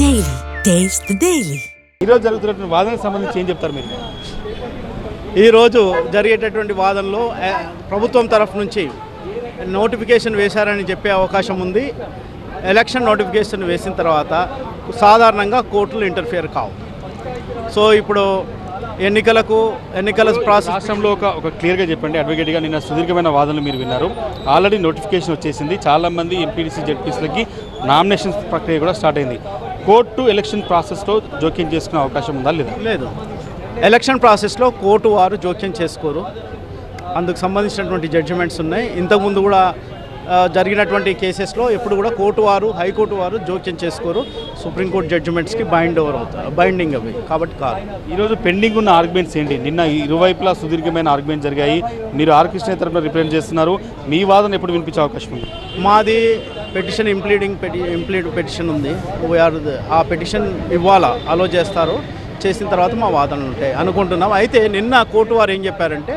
Daily taste the daily. ఈరోజు జరుగుతున్నటువంటి వాదనకు సంబంధించి ఏం చెప్తారు మీరు? ఈరోజు జరిగేటటువంటి వాదనలో ప్రభుత్వం తరఫు నుంచి నోటిఫికేషన్ వేశారని చెప్పే అవకాశం ఉంది. ఎలక్షన్ నోటిఫికేషన్ వేసిన తర్వాత సాధారణంగా కోర్టులు ఇంటర్ఫియర్ కావు. సో ఇప్పుడు ఎన్నికల ప్రాసెస్ రాష్ట్రంలో ఒక క్లియర్గా చెప్పండి. అడ్వకేట్గా నిన్న సుదీర్ఘమైన వాదనలు మీరు విన్నారు. ఆల్రెడీ నోటిఫికేషన్ వచ్చేసింది. చాలామంది ఎంపీడీసీ జెడ్పీసీలకి నామినేషన్ ప్రక్రియ కూడా స్టార్ట్ అయింది. కోర్టు ఎలక్షన్ ప్రాసెస్లో జోక్యం చేసుకునే అవకాశం ఉందా లేదా? లేదు. ఎలక్షన్ ప్రాసెస్లో కోర్టు వారు జోక్యం చేసుకోరు. అందుకు సంబంధించినటువంటి జడ్జిమెంట్స్ ఉన్నాయి. ఇంతకుముందు కూడా జరిగినటువంటి కేసెస్లో ఎప్పుడు కూడా కోర్టు వారు, హైకోర్టు వారు జోక్యం చేసుకోరు. సుప్రీంకోర్టు జడ్జిమెంట్స్కి బైండింగ్ అవి కాబట్టి కాదు. ఈరోజు పెండింగ్ ఉన్న ఆర్గ్యుమెంట్స్ ఏంటి? నిన్న ఇరువైపులా సుదీర్ఘమైన ఆర్గ్యుమెంట్ జరిగాయి. మీరు ఆర్ కృష్ణ తరఫున రిప్రజెంట్ చేస్తున్నారు. మీ వాదన ఎప్పుడు వినిపించే అవకాశం ఉంది? మాది పెటిషన్ ఇంప్లీడ్ పెటిషన్ ఉంది. ఆ పెటిషన్ ఇవ్వాలా అలో చేస్తారు. చేసిన తర్వాత మా వాదనలు ఉంటాయి అనుకుంటున్నాం. అయితే నిన్న కోర్టు వారు ఏం చెప్పారంటే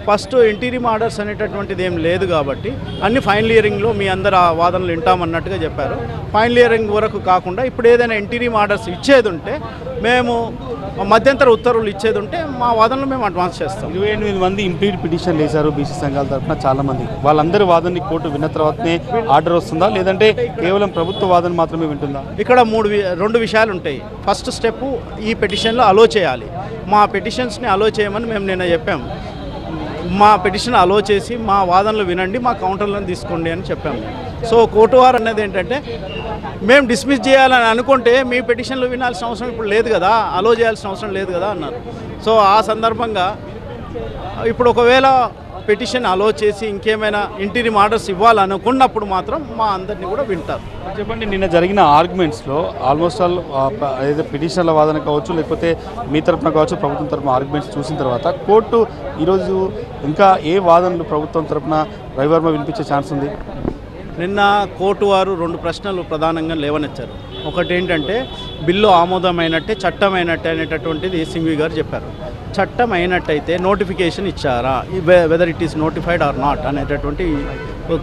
ఫస్ట్ ఇంటీరియం ఆర్డర్స్ అనేటటువంటిది ఏం లేదు కాబట్టి అన్ని ఫైనల్ హియరింగ్లో మీ అందరు ఆ వాదనలు వింటామన్నట్టుగా చెప్పారు. ఫైనల్ హియరింగ్ వరకు కాకుండా ఇప్పుడు ఏదైనా ఇంటీరియం ఆర్డర్స్ ఇచ్చేది ఉంటే, మేము మధ్యంతర ఉత్తర్వులు ఇచ్చేది ఉంటే మా వాదనలు మేము అడ్వాన్స్ చేస్తాం. 28 మంది ఇంప్లీడ్ పిటిషన్లు వేశారు బీసీ సంఘాల తరఫున చాలామంది. వాళ్ళందరి వాదనని కోర్టు విన్న తర్వాతనే ఆర్డర్ వస్తుందా, లేదంటే కేవలం ప్రభుత్వ వాదన మాత్రమే వింటుందా? ఇక్కడ రెండు విషయాలు ఉంటాయి. ఫస్ట్ స్టెప్ ఈ పెటిషన్లో అలో చేయాలి. మా పెటిషన్స్ని అలో చేయమని మేము నిన్న చెప్పాము. మా పిటిషన్ అలో చేసి మా వాదనలు వినండి, మా కౌంటర్లను తీసుకోండి అని చెప్పాము. సో కోర్టు వారు అన్నది ఏంటంటే మేము డిస్మిస్ చేయాలని అనుకుంటే మీ పిటిషన్లు వినాల్సిన అవసరం ఇప్పుడు లేదు కదా, అలో చేయాల్సిన అవసరం లేదు కదా అన్నారు. సో ఆ సందర్భంగా ఇప్పుడు ఒకవేళ పిటిషన్ అలో చేసి ఇంకేమైనా ఇంటీరియం ఆర్డర్స్ ఇవ్వాలనుకున్నప్పుడు మాత్రం మా అందరినీ కూడా వింటారు. చెప్పండి, నిన్న జరిగిన ఆర్గ్యుమెంట్స్లో ఆల్మోస్ట్ ఆల్ ఏదైతే పిటిషన్ల వాదన కావచ్చు, లేకపోతే మీ తరఫున కావచ్చు, ప్రభుత్వం తరఫున ఆర్గ్యుమెంట్స్ చూసిన తర్వాత కోర్టు ఈరోజు ఇంకా ఏ వాదనలు ప్రభుత్వం తరఫున రవివర్మ వినిపించే ఛాన్స్ ఉంది? నిన్న కోర్టు వారు 2 ప్రశ్నలు ప్రధానంగా లేవనెత్తారు. ఒకటి ఏంటంటే బిల్లు ఆమోదమైనట్టే, చట్టమైనట్టే అనేటటువంటిది సింఘవి గారు చెప్పారు. చట్టం అయినట్టయితే నోటిఫికేషన్ ఇచ్చారా, whether it is notified or not అనేటటువంటి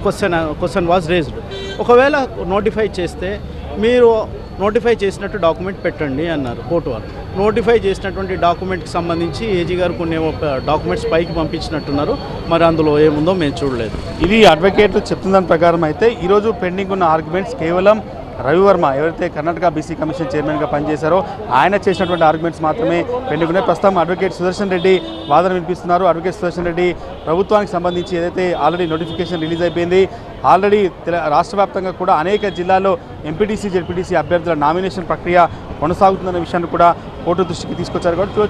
క్వశ్చన్ వాజ్ రేజ్డ్. ఒకవేళ నోటిఫై చేస్తే మీరు నోటిఫై చేసినట్టు డాక్యుమెంట్ పెట్టండి అన్నారు కోర్టు వారు. నోటిఫై చేసినటువంటి డాక్యుమెంట్కి సంబంధించి ఏజీ గారు కొన్ని డాక్యుమెంట్స్ పైకి పంపించినట్టున్నారు. మరి అందులో ఏముందో మేము చూడలేదు. ఇది అడ్వకేట్లు చెప్తున్న దాని ప్రకారం అయితే ఈరోజు పెండింగ్ ఉన్న ఆర్గ్యుమెంట్స్ కేవలం రవివర్మ ఎవరైతే కర్ణాటక బీసీ కమిషన్ చైర్మన్గా పనిచేశారో ఆయన చేసినటువంటి ఆర్గ్యుమెంట్స్ మాత్రమే పెండింగ్ ఉన్నాయి. ప్రస్తుతం అడ్వకేట్ సుదర్శన్ రెడ్డి వాదన వినిపిస్తున్నారు. అడ్వకేట్ సుదర్శన్ రెడ్డి, ప్రభుత్వానికి సంబంధించి ఏదైతే ఆల్రెడీ నోటిఫికేషన్ రిలీజ్ అయిపోయింది, ఆల్రెడీ రాష్ట్ర వ్యాప్తంగా కూడా అనేక జిల్లాల్లో ఎంపీటీసీ జెడ్పీటీసీ అభ్యర్థుల నామినేషన్ ప్రక్రియ కొనసాగుతుందన్న విషయాన్ని కూడా కోర్టు దృష్టికి తీసుకొచ్చారు. కాబట్టి చూడొచ్చు